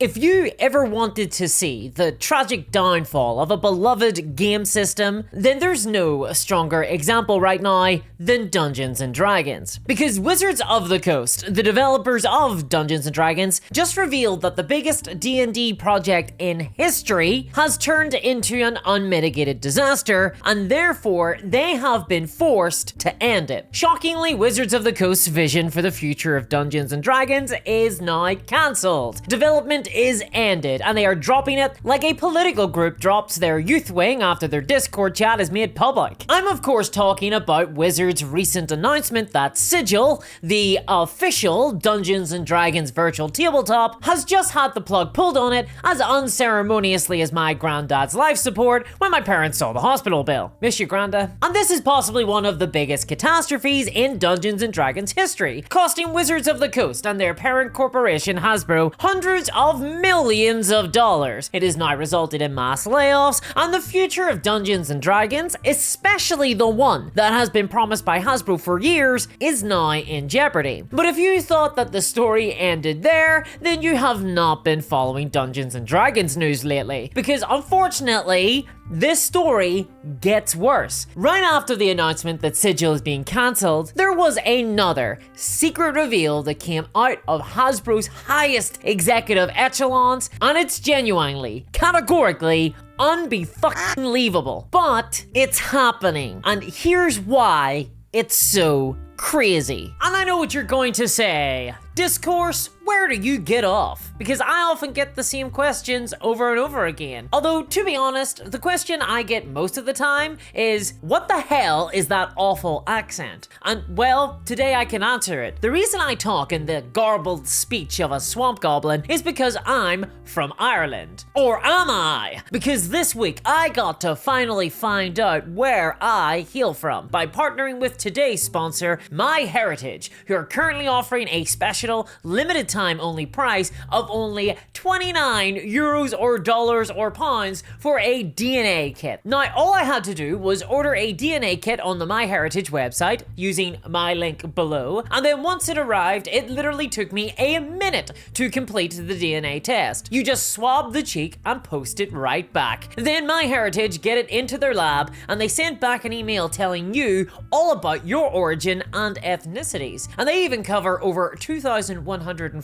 If you ever wanted to see the tragic downfall of a beloved game system, then there's no stronger example right now than Dungeons & Dragons. Because Wizards of the Coast, the developers of Dungeons & Dragons, just revealed that the biggest D&D project in history has turned into an unmitigated disaster, and therefore they have been forced to end it. Shockingly, Wizards of the Coast's vision for the future of Dungeons & Dragons is now cancelled. Development is ended, and they are dropping it like a political group drops their youth wing after their Discord chat is made public. I'm of course talking about Wizards' recent announcement that Sigil, the official Dungeons & Dragons virtual tabletop, has just had the plug pulled on it as unceremoniously as my granddad's life support when my parents saw the hospital bill. Miss you, Granda. And this is possibly one of the biggest catastrophes in Dungeons & Dragons history, costing Wizards of the Coast and their parent corporation Hasbro hundreds of millions of dollars. It has now resulted in mass layoffs, and the future of Dungeons & Dragons, especially the one that has been promised by Hasbro for years, is now in jeopardy. But if you thought that the story ended there, then you have not been following Dungeons & Dragons news lately, because unfortunately, this story gets worse. Right after the announcement that Sigil is being cancelled, there was another secret reveal that came out of Hasbro's highest executive echelons, and it's genuinely, categorically, unbelievable. But it's happening, and here's why it's so crazy. And I know what you're going to say. Discourse, where do you get off? Because I often get the same questions over and over again. Although, to be honest, the question I get most of the time is, what the hell is that awful accent? And well, today I can answer it. The reason I talk in the garbled speech of a swamp goblin is because I'm from Ireland. Or am I? Because this week I got to finally find out where I hail from by partnering with today's sponsor, MyHeritage, who are currently offering a special limited time only price of only 29 euros or dollars or pounds for a DNA kit. Now, all I had to do was order a DNA kit on the MyHeritage website using my link below, and then once it arrived, it literally took me a minute to complete the DNA test. You just swab the cheek and post it right back. Then MyHeritage get it into their lab, and they send back an email telling you all about your origin and ethnicities. And they even cover over 2,114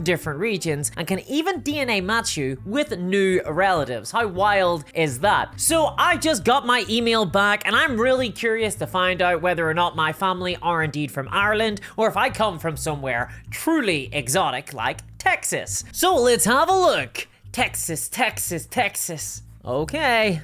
different regions and can even DNA match you with new relatives. How wild is that? So I just got my email back, and I'm really curious to find out whether or not my family are indeed from Ireland, or if I come from somewhere truly exotic like Texas. So let's have a look. Texas, Texas, Texas. Okay.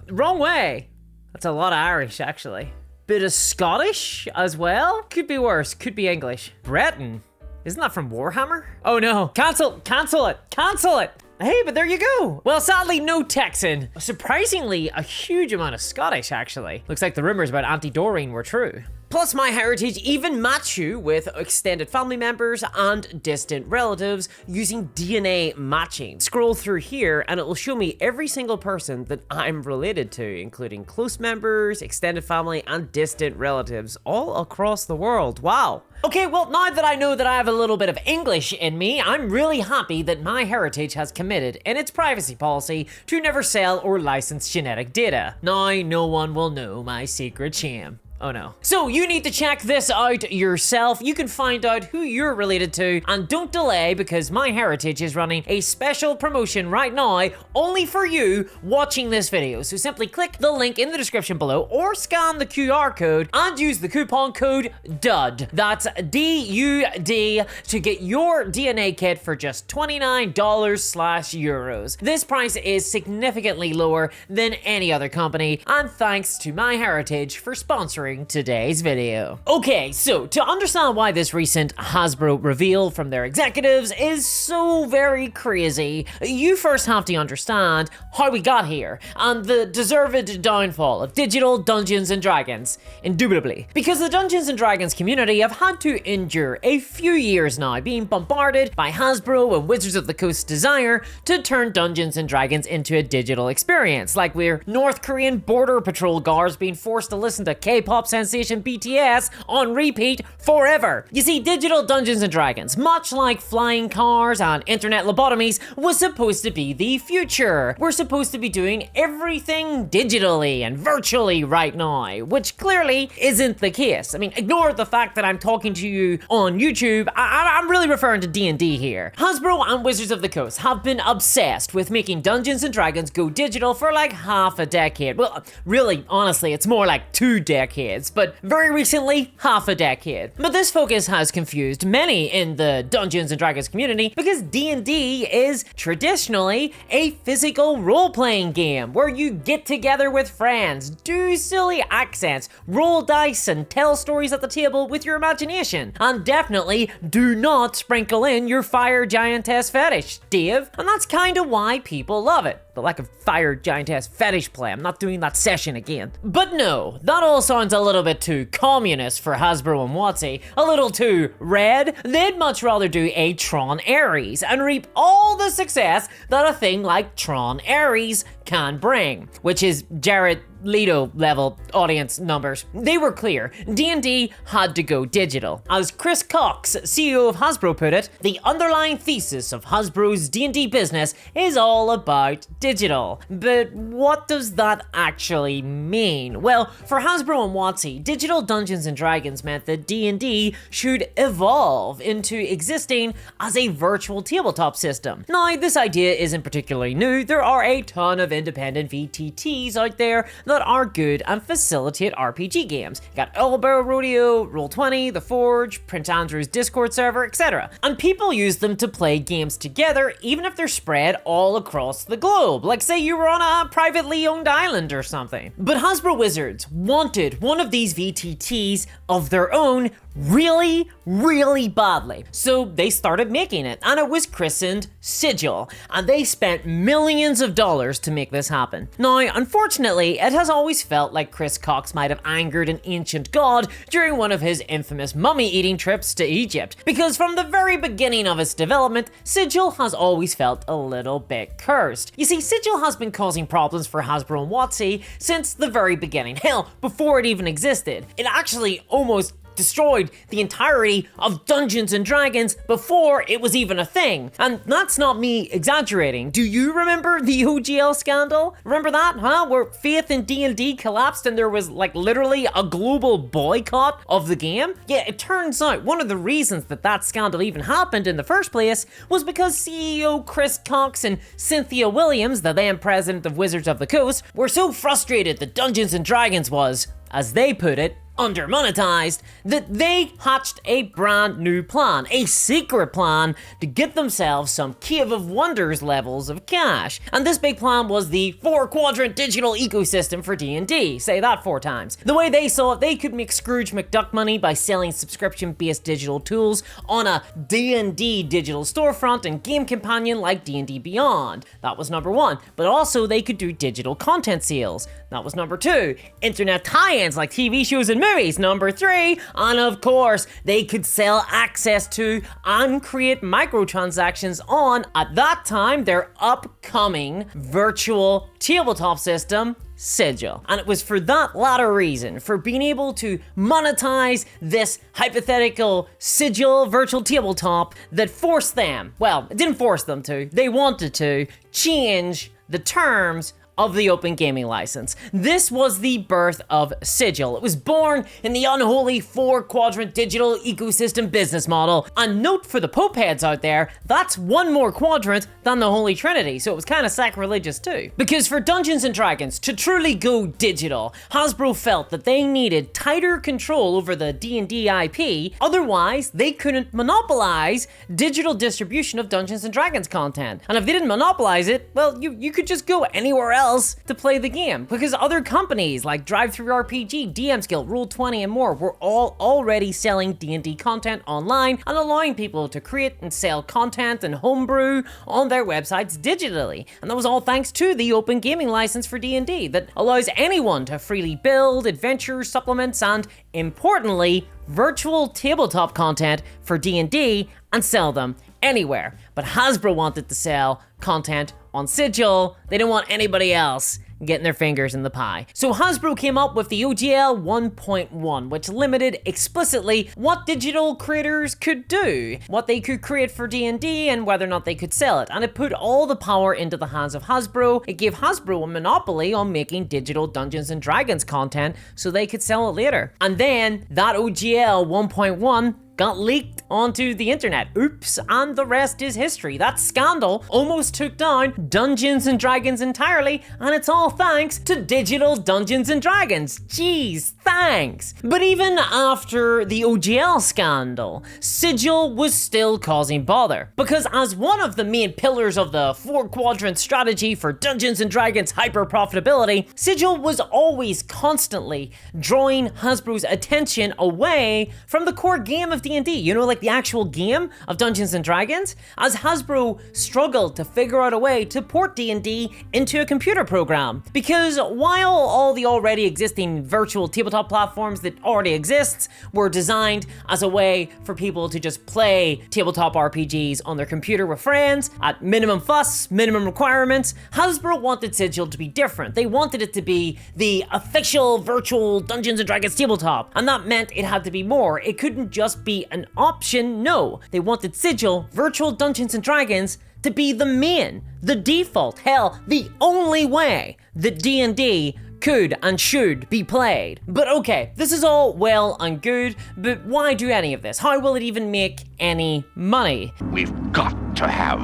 Wrong way. That's a lot of Irish, actually. Bit of Scottish as well? Could be worse, could be English. Breton? Isn't that from Warhammer? Oh no, cancel it! Hey, but there you go. Well, sadly, no Texan. Surprisingly, a huge amount of Scottish, actually. Looks like the rumors about Auntie Doreen were true. Plus, MyHeritage even match you with extended family members and distant relatives using DNA matching. Scroll through here and it will show me every single person that I'm related to, including close members, extended family, and distant relatives all across the world. Wow. Okay, well, now that I know that I have a little bit of English in me, I'm really happy that MyHeritage has committed in its privacy policy to never sell or license genetic data. Now, no one will know my secret sham. Oh no. So you need to check this out yourself. You can find out who you're related to, and don't delay because MyHeritage is running a special promotion right now only for you watching this video. So simply click the link in the description below or scan the QR code and use the coupon code DUD. That's D-U-D to get your DNA kit for just $29/euros. This price is significantly lower than any other company, and thanks to MyHeritage for sponsoring today's video. Okay, so to understand why this recent Hasbro reveal from their executives is so very crazy, you first have to understand how we got here and the deserved downfall of digital Dungeons & Dragons, indubitably. Because the Dungeons & Dragons community have had to endure a few years now being bombarded by Hasbro and Wizards of the Coast's desire to turn Dungeons & Dragons into a digital experience, like we're North Korean border patrol guards being forced to listen to K-pop pop sensation BTS on repeat forever. You see, digital Dungeons and Dragons, much like flying cars and internet lobotomies, was supposed to be the future. We're supposed to be doing everything digitally and virtually right now, which clearly isn't the case. I mean, ignore the fact that I'm talking to you on YouTube. I'm really referring to D&D here. Hasbro and Wizards of the Coast have been obsessed with making Dungeons and Dragons go digital for like half a decade. Well, really, honestly, it's more like 2 decades, but very recently, half a decade. But this focus has confused many in the Dungeons and Dragons community because D&D is traditionally a physical role-playing game where you get together with friends, do silly accents, roll dice, and tell stories at the table with your imagination. And definitely do not sprinkle in your fire giantess fetish, Dave. And that's kinda why people love it. The lack of fire giantess fetish play. I'm not doing that session again. But no, that all sounds a little bit too communist for Hasbro and WotC, a little too red. They'd much rather do a Tron Ares and reap all the success that a thing like Tron Ares can bring, which is Jared Leto level audience numbers. They were clear, D&D had to go digital. As Chris Cox, CEO of Hasbro, put it, the underlying thesis of Hasbro's D&D business is all about digital. But what does that actually mean? Well, for Hasbro and WotC, digital Dungeons and Dragons meant that D&D should evolve into existing as a virtual tabletop system. Now, this idea isn't particularly new. There are a ton of independent VTTs out there that are good and facilitate RPG games. You got Owl Barrel Rodeo, Roll20, The Forge, Prince Andrew's Discord server, etc. And people use them to play games together even if they're spread all across the globe. Like say you were on a privately owned island or something. But Hasbro Wizards wanted one of these VTTs of their own really, really badly. So they started making it, and it was christened Sigil, and they spent millions of dollars to make this happen. Now, unfortunately, it has always felt like Chris Cox might have angered an ancient god during one of his infamous mummy-eating trips to Egypt, because from the very beginning of its development, Sigil has always felt a little bit cursed. You see, Sigil has been causing problems for Hasbro and WotC since the very beginning. Hell, before it even existed. It actually almost destroyed the entirety of Dungeons and Dragons before it was even a thing. And that's not me exaggerating. Do you remember the OGL scandal? Remember that, huh? Where faith in D&D collapsed and there was like literally a global boycott of the game? Yeah, it turns out one of the reasons that that scandal even happened in the first place was because CEO Chris Cox and Cynthia Williams, the then president of Wizards of the Coast, were so frustrated that Dungeons and Dragons was, as they put it, under-monetized, that they hatched a brand new plan, a secret plan to get themselves some Cave of Wonders levels of cash. And this big plan was the 4-quadrant digital ecosystem for D&D. Say that 4 times. The way they saw it, they could make Scrooge McDuck money by selling subscription-based digital tools on a D&D digital storefront and game companion like D&D Beyond. That was number 1. But also they could do digital content sales. That was number 2. Internet tie-ins like TV shows and movies, number 3, and of course, they could sell access to and create microtransactions on, at that time, their upcoming virtual tabletop system, Sigil. And it was for that latter reason, for being able to monetize this hypothetical Sigil virtual tabletop, that forced them, well, it didn't force them to, they wanted to change the terms of the Open Gaming License. This was the birth of Sigil. It was born in the unholy 4-quadrant digital ecosystem business model. And note for the Pope heads out there, that's 1 more quadrant than the Holy Trinity, so it was kind of sacrilegious too. Because for Dungeons and Dragons to truly go digital, Hasbro felt that they needed tighter control over the D&D IP, otherwise they couldn't monopolize digital distribution of Dungeons and Dragons content. And if they didn't monopolize it, well, you could just go anywhere else to play the game, because other companies like Drive-Thru RPG, DM's Guild, Roll20, and more were all already selling D&D content online and allowing people to create and sell content and homebrew on their websites digitally. And that was all thanks to the Open Gaming License for D&D that allows anyone to freely build, adventure, supplements, and importantly, virtual tabletop content for D&D and sell them anywhere. But Hasbro wanted to sell content on Sigil. They didn't want anybody else getting their fingers in the pie. So Hasbro came up with the OGL 1.1, which limited explicitly what digital creators could do, what they could create for D&D, and whether or not they could sell it. And it put all the power into the hands of Hasbro. It gave Hasbro a monopoly on making digital Dungeons and Dragons content so they could sell it later. And then that OGL 1.1 got leaked onto the internet. Oops, and the rest is history. That scandal almost took down Dungeons and Dragons entirely, and it's all thanks to digital Dungeons and Dragons. Jeez, thanks. But even after the OGL scandal, Sigil was still causing bother. Because as one of the main pillars of the 4-quadrant strategy for Dungeons and Dragons hyper profitability, Sigil was always constantly drawing Hasbro's attention away from the core game of D&D, you know, like the actual game of Dungeons and Dragons, as Hasbro struggled to figure out a way to port D&D into a computer program. Because while all the already existing virtual tabletop platforms that already exist were designed as a way for people to just play tabletop RPGs on their computer with friends at minimum fuss, minimum requirements, Hasbro wanted Sigil to be different. They wanted it to be the official virtual Dungeons and Dragons tabletop, and that meant it had to be more. It couldn't just be an option, no. They wanted Sigil, virtual Dungeons and Dragons, to be the main, the default, hell, the only way that D&D could and should be played. But okay, this is all well and good, but why do any of this? How will it even make any money? We've got to have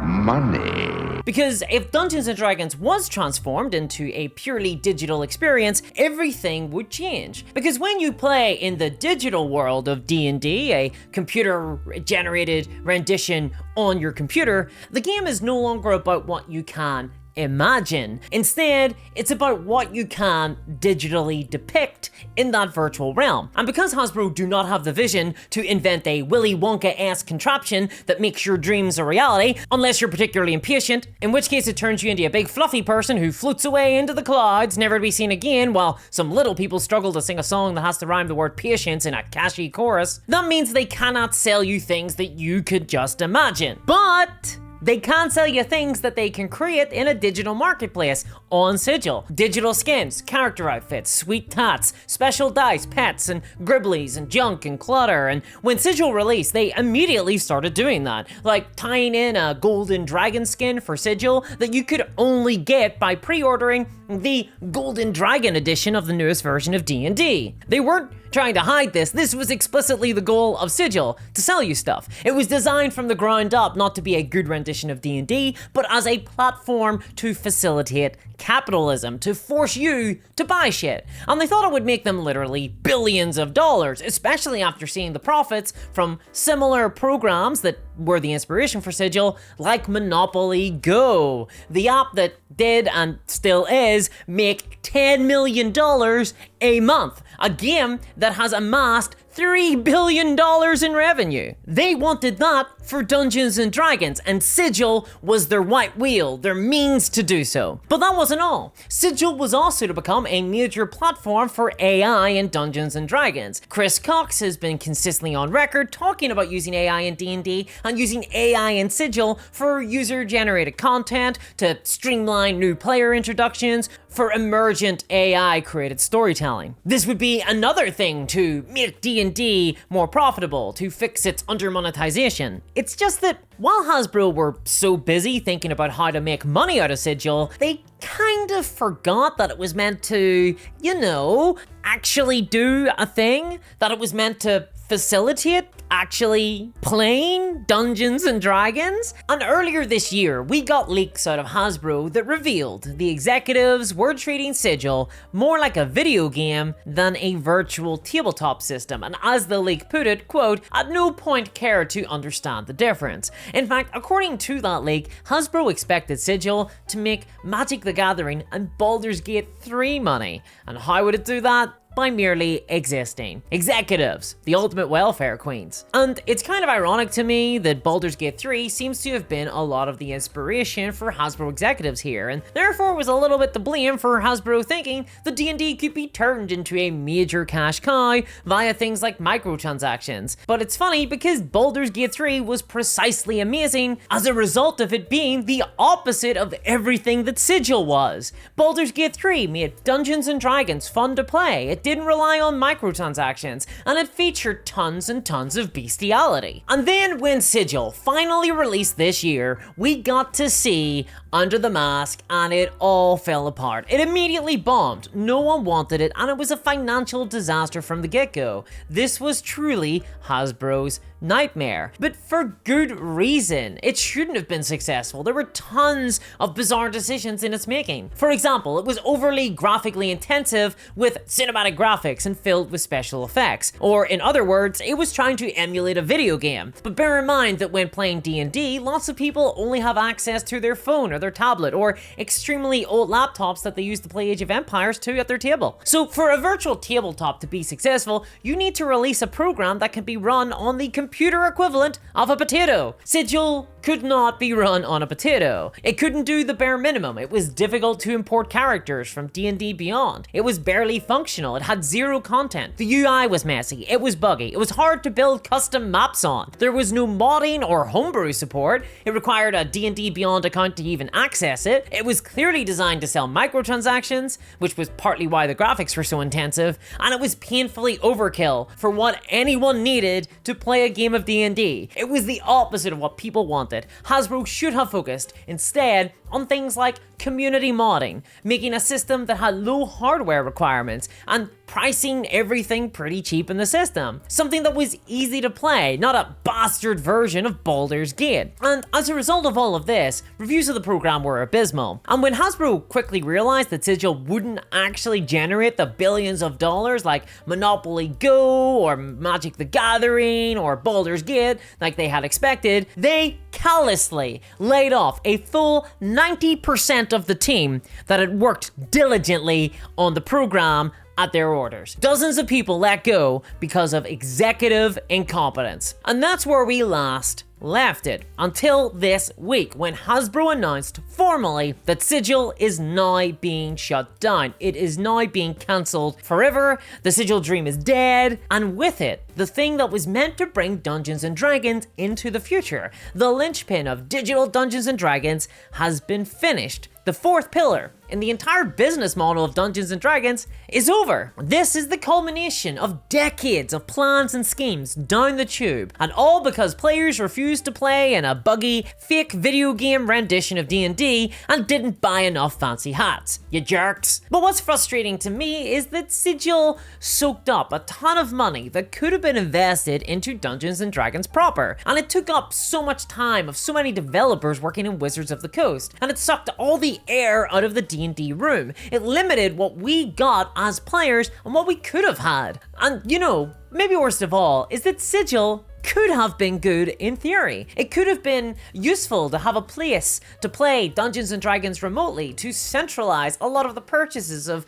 money. Because if Dungeons & Dragons was transformed into a purely digital experience, everything would change. Because when you play in the digital world of D&D, a computer-generated rendition on your computer, the game is no longer about what you can imagine. Instead, it's about what you can digitally depict in that virtual realm. And because Hasbro do not have the vision to invent a Willy Wonka-esque contraption that makes your dreams a reality, unless you're particularly impatient, in which case it turns you into a big fluffy person who floats away into the clouds, never to be seen again, while some little people struggle to sing a song that has to rhyme the word patience in a catchy chorus, that means they cannot sell you things that you could just imagine. But they can sell you things that they can create in a digital marketplace on Sigil. Digital skins, character outfits, sweet tats, special dice, pets, and gribblies, and junk, and clutter. And when Sigil released, they immediately started doing that, like tying in a golden dragon skin for Sigil that you could only get by pre-ordering the Golden Dragon edition of the newest version of D&D. They weren't trying to hide this. This was explicitly the goal of Sigil, to sell you stuff. It was designed from the ground up not to be a good rendition of D&D, but as a platform to facilitate capitalism, to force you to buy shit. And they thought it would make them literally billions of dollars, especially after seeing the profits from similar programs that were the inspiration for Sigil, like Monopoly Go, the app that did and still is make $10 million a month, a game that has amassed $3 billion in revenue. They wanted that for Dungeons and Dragons, and Sigil was their white wheel, their means to do so. But that wasn't all. Sigil was also to become a major platform for AI in Dungeons and Dragons. Chris Cox has been consistently on record talking about using AI in D&D and using AI in Sigil for user-generated content, to streamline new player introductions, for emergent AI-created storytelling. This would be another thing to make D&D more profitable, to fix its under-monetization. It's just that while Hasbro were so busy thinking about how to make money out of Sigil, they kind of forgot that it was meant to, you know, actually do a thing, that it was meant to facilitate actually playing Dungeons and Dragons. And earlier this year, we got leaks out of Hasbro that revealed the executives were treating Sigil more like a video game than a virtual tabletop system. And as the leak put it, quote, at no point cared to understand the difference. In fact, according to that leak, Hasbro expected Sigil to make Magic the Gathering and Baldur's Gate 3 money. And how would it do that? by merely existing. Executives, the ultimate welfare queens. And it's kind of ironic to me that Baldur's Gate 3 seems to have been a lot of the inspiration for Hasbro executives here, and therefore was a little bit to blame for Hasbro thinking that D&D could be turned into a major cash cow via things like microtransactions. But it's funny because Baldur's Gate 3 was precisely amazing as a result of it being the opposite of everything that Sigil was. Baldur's Gate 3 made Dungeons and Dragons fun to play, it didn't rely on microtransactions, and it featured tons and tons of bestiality. And then when Sigil finally released this year, we got to see Under the Mask, and it all fell apart. It immediately bombed, no one wanted it, and it was a financial disaster from the get-go. This was truly Hasbro's nightmare, but for good reason. It shouldn't have been successful. There were tons of bizarre decisions in its making. For example, it was overly graphically intensive with cinematic graphics and filled with special effects. Or in other words, it was trying to emulate a video game. But bear in mind that when playing D&D, lots of people only have access to their phone or their tablet or extremely old laptops that they use to play Age of Empires 2 at their table. So for a virtual tabletop to be successful, you need to release a program that can be run on the computer equivalent of a potato. Sigil could not be run on a potato. It couldn't do the bare minimum. It was difficult to import characters from D&D Beyond. It was barely functional. It had zero content. The UI was messy. It was buggy. It was hard to build custom maps on. There was no modding or homebrew support. It required a D&D Beyond account to even access it. It was clearly designed to sell microtransactions, which was partly why the graphics were so intensive, and it was painfully overkill for what anyone needed to play a game of D&D. It was the opposite of what people wanted. Hasbro should have focused instead on things like community modding, making a system that had low hardware requirements, and pricing everything pretty cheap in the system. Something that was easy to play, not a bastard version of Baldur's Gate. And as a result of all of this, reviews of the program were abysmal. And when Hasbro quickly realized that Sigil wouldn't actually generate the billions of dollars like Monopoly Go or Magic the Gathering or Baldur's Gate like they had expected, they callously laid off a full 90% of the team that had worked diligently on the program at their orders. Dozens of people let go because of executive incompetence. And that's where we last left it until this week when Hasbro announced formally that Sigil is now being shut down. It is now being cancelled forever. The Sigil dream is dead, and with it, the thing that was meant to bring Dungeons and Dragons into the future. The linchpin of digital Dungeons and Dragons has been finished. The fourth pillar in the entire business model of Dungeons and Dragons is over. This is the culmination of decades of plans and schemes down the tube, and all because players refused to play in a buggy, fake video game rendition of D&D and didn't buy enough fancy hats. You jerks. But what's frustrating to me is that Sigil soaked up a ton of money that could have been invested into Dungeons and Dragons proper, and it took up so much time of so many developers working in Wizards of the Coast, and it sucked all the air out of the D&D room. It limited what we got as players and what we could have had. And you know, maybe worst of all is that Sigil could have been good in theory. It could have been useful to have a place to play Dungeons and Dragons remotely, to centralize a lot of the purchases of,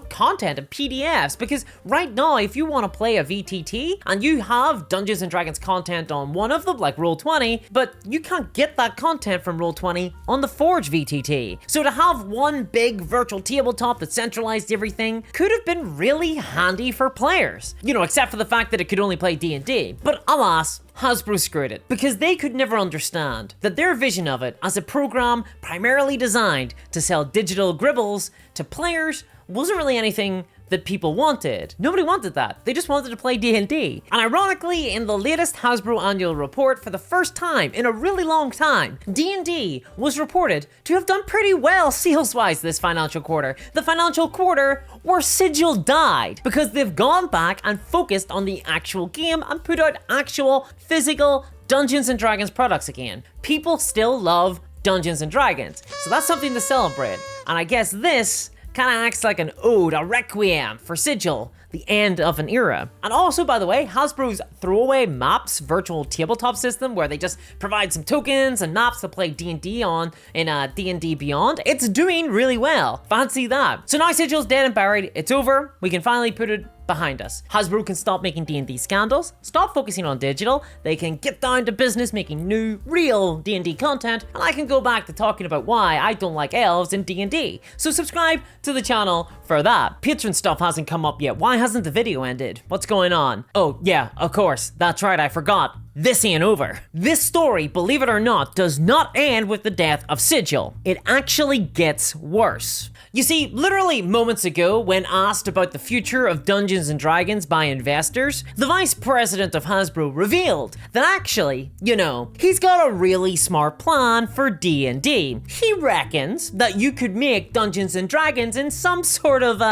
content and PDFs, because right now if you want to play a VTT and you have Dungeons and Dragons content on one of them, like Roll20, but you can't get that content from Roll20 on the Forge VTT. So to have one big virtual tabletop that centralized everything could have been really handy for players. Except for the fact that it could only play D&D. But alas, Hasbro screwed it, because they could never understand that their vision of it as a program primarily designed to sell digital gribbles to players wasn't really anything that people wanted. Nobody wanted that. They just wanted to play D&D. And ironically, in the latest Hasbro annual report, for the first time in a really long time, D&D was reported to have done pretty well sales-wise this financial quarter. The financial quarter where Sigil died, because they've gone back and focused on the actual game and put out actual physical Dungeons and Dragons products again. People still love Dungeons and Dragons, so that's something to celebrate. And I guess this kind of acts like an ode, a requiem for Sigil, the end of an era. And also, by the way, Hasbro's throwaway maps virtual tabletop system, where they just provide some tokens and maps to play D&D on in D&D Beyond, it's doing really well. Fancy that. So now Sigil's dead and buried, it's over. We can finally put it behind us. Hasbro can stop making D&D scandals, stop focusing on digital, they can get down to business making new, real D&D content, and I can go back to talking about why I don't like elves in D&D. So subscribe to the channel for that. Patreon stuff hasn't come up yet. Why hasn't the video ended? What's going on? Oh yeah, of course, that's right, I forgot. This ain't over. This story, believe it or not, does not end with the death of Sigil. It actually gets worse. You see, literally moments ago, when asked about the future of Dungeons & Dragons by investors, the vice president of Hasbro revealed that actually, he's got a really smart plan for D&D. He reckons that you could make Dungeons & Dragons in some sort of,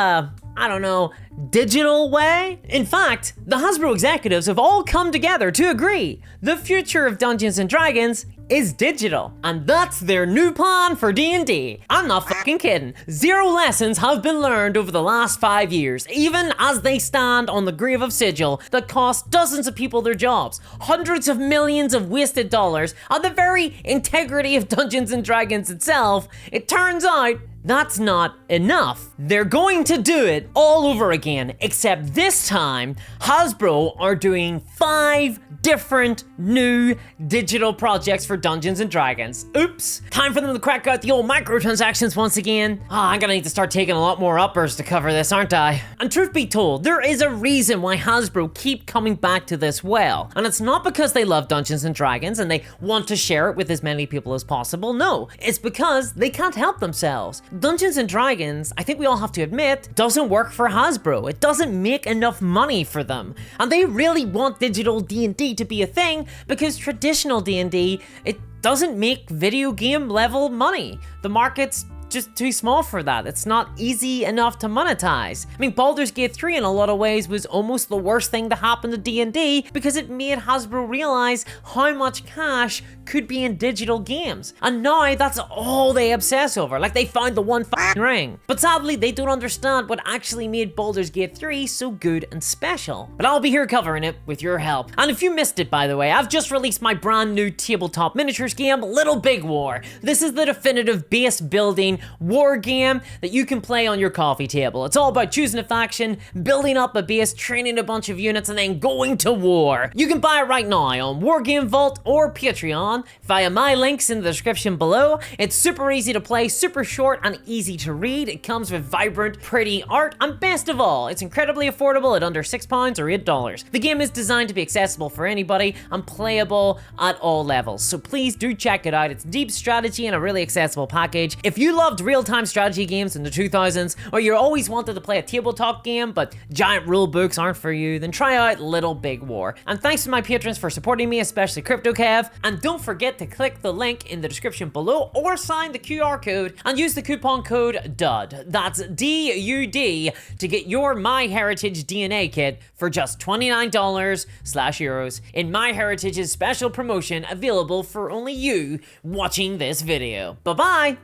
digital way? In fact, the Hasbro executives have all come together to agree the future of Dungeons & Dragons is digital, and that's their new plan for D&D. I'm not fucking kidding. 0 lessons have been learned over the last 5 years, even as they stand on the grave of Sigil that cost dozens of people their jobs, hundreds of millions of wasted dollars, and the very integrity of Dungeons & Dragons itself. It turns out that's not enough. They're going to do it all over again, except this time, Hasbro are doing 5 different new digital projects for Dungeons & Dragons. Oops. Time for them to crack out the old microtransactions once again. I'm gonna need to start taking a lot more uppers to cover this, aren't I? And truth be told, there is a reason why Hasbro keep coming back to this well. And it's not because they love Dungeons & Dragons and they want to share it with as many people as possible. No, it's because they can't help themselves. Dungeons & Dragons, I think we all have to admit, doesn't work for Hasbro. It doesn't make enough money for them. And they really want digital D&D to be a thing because traditional D&D, it doesn't make video game level money. The market's just too small for that. It's not easy enough to monetize. I mean, Baldur's Gate 3 in a lot of ways was almost the worst thing to happen to D&D because it made Hasbro realize how much cash could be in digital games. And now that's all they obsess over, like they found the one f***ing ring. But sadly, they don't understand what actually made Baldur's Gate 3 so good and special. But I'll be here covering it with your help. And if you missed it, by the way, I've just released my brand new tabletop miniatures game, Little Big War. This is the definitive base building war game that you can play on your coffee table. It's all about choosing a faction, building up a base, training a bunch of units, and then going to war. You can buy it right now on Wargame Vault or Patreon via my links in the description below. It's super easy to play, super short and easy to read. It comes with vibrant, pretty art, and best of all, it's incredibly affordable at under £6 or $8. The game is designed to be accessible for anybody and playable at all levels, so please do check it out. It's deep strategy and a really accessible package. If you loved real-time strategy games in the 2000s, or you always wanted to play a tabletop game but giant rule books aren't for you, then try out Little Big War. And thanks to my patrons for supporting me, especially CryptoKev, and don't forget to click the link in the description below or sign the QR code and use the coupon code DUD, that's DUD, to get your MyHeritage DNA kit for just $29/euros in MyHeritage's special promotion available for only you watching this video. Bye-bye!